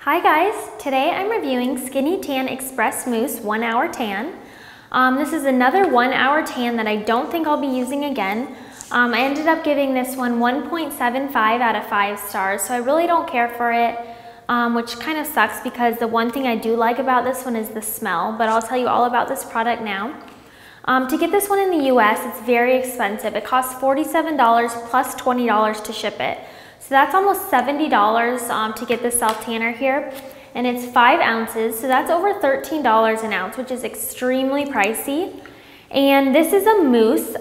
Hi guys, today I'm reviewing Skinny Tan Express Mousse 1 Hour Tan. This is another 1 hour tan that I don't think I'll be using again. I ended up giving this one 1.75 out of 5 stars, so I really don't care for it, which kind of sucks because the one thing I do like about this one is the smell, but I'll tell you all about this product now. To get this one in the US, it's very expensive. It costs $47 plus $20 to ship it. So that's almost $70 to get the self-tanner here, and it's 5 ounces, so that's over $13 an ounce, which is extremely pricey. And this is a mousse.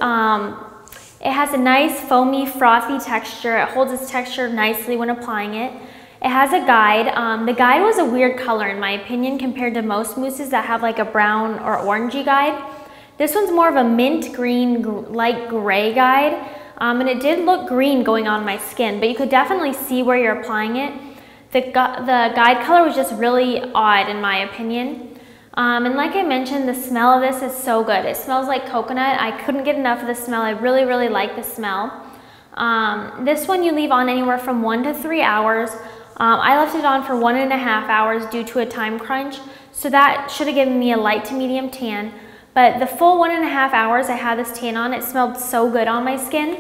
It has a nice foamy, frothy texture. It holds its texture nicely when applying it. It has a guide. The guide was a weird color in my opinion compared to most mousses that have like a brown or orangey guide. This one's more of a mint green, light gray guide. And it did look green going on my skin, but you could definitely see where you're applying it. The guide color was just really odd in my opinion. And like I mentioned, the smell of this is so good. It smells like coconut. I couldn't get enough of the smell. I really, really like the smell. This one you leave on anywhere from 1 to 3 hours. I left it on for 1.5 hours due to a time crunch, so that should have given me a light to medium tan. But the full 1.5 hours I had this tan on, it smelled so good on my skin.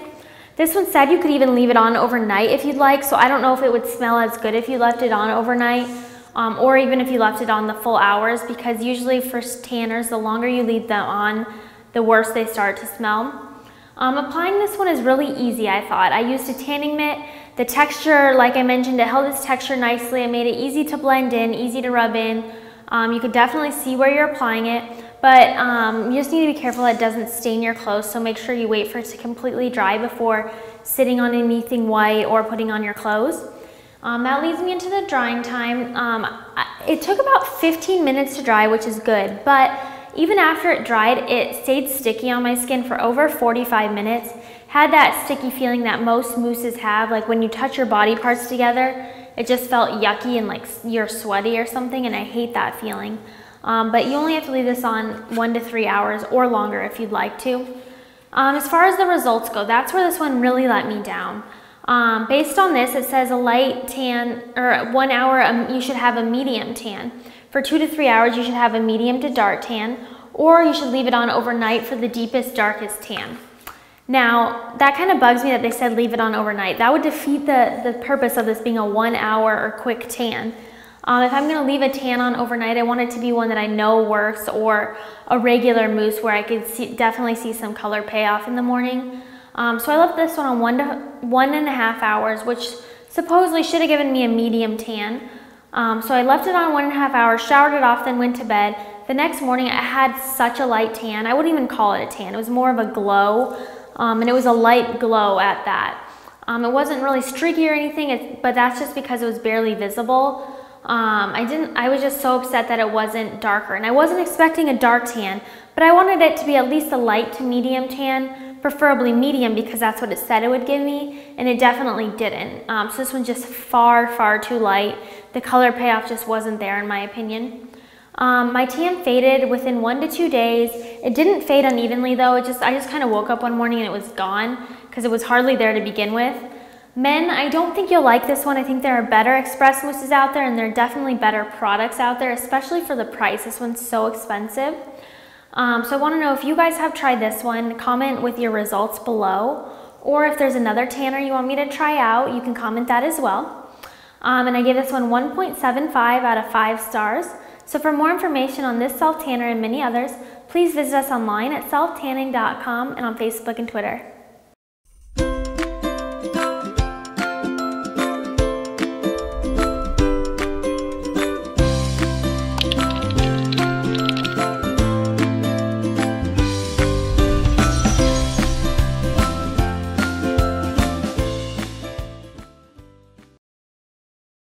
This one said you could even leave it on overnight if you'd like, so I don't know if it would smell as good if you left it on overnight, or even if you left it on the full hours, because usually for tanners, the longer you leave them on, the worse they start to smell. Applying this one is really easy, I thought. I used a tanning mitt. The texture, like I mentioned, it held its texture nicely. It made it easy to blend in, easy to rub in. You could definitely see where you're applying it, but you just need to be careful it doesn't stain your clothes, so make sure you wait for it to completely dry before sitting on anything white or putting on your clothes. That leads me into the drying time. It took about 15 minutes to dry, which is good, but even after it dried, it stayed sticky on my skin for over 45 minutes. Had that sticky feeling that most mousses have, like when you touch your body parts together, it just felt yucky and like you're sweaty or something, and I hate that feeling. But you only have to leave this on 1 to 3 hours or longer if you'd like to. As far as the results go, that's where this one really let me down. Based on this, it says a light tan, or 1 hour, you should have a medium tan. For 2 to 3 hours, you should have a medium to dark tan, or you should leave it on overnight for the deepest, darkest tan. Now, that kind of bugs me that they said leave it on overnight. That would defeat the purpose of this being a 1 hour or quick tan. If I'm going to leave a tan on overnight, I want it to be one that I know works, or a regular mousse where I could definitely see some color payoff in the morning. So I left this one on 1 to 1.5 hours, which supposedly should have given me a medium tan. So I left it on 1.5 hours, showered it off, then went to bed. The next morning I had such a light tan. I wouldn't even call it a tan. It was more of a glow, and it was a light glow at that. It wasn't really streaky or anything, but that's just because it was barely visible. I was just so upset that it wasn't darker, and I wasn't expecting a dark tan, but I wanted it to be at least a light to medium tan, preferably medium because that's what it said it would give me, and it definitely didn't. So this one's just far, far too light. The color payoff just wasn't there in my opinion. My tan faded within 1 to 2 days. It didn't fade unevenly though. I just kind of woke up one morning and it was gone because it was hardly there to begin with. Men, I don't think you'll like this one. I think there are better express mousses out there, and there are definitely better products out there, especially for the price. This one's so expensive. So I want to know if you guys have tried this one. Comment with your results below, or if there's another tanner you want me to try out, you can comment that as well. And I gave this one 1.75 out of 5 stars. So for more information on this self-tanner and many others, please visit us online at SelfTanning.com and on Facebook and Twitter.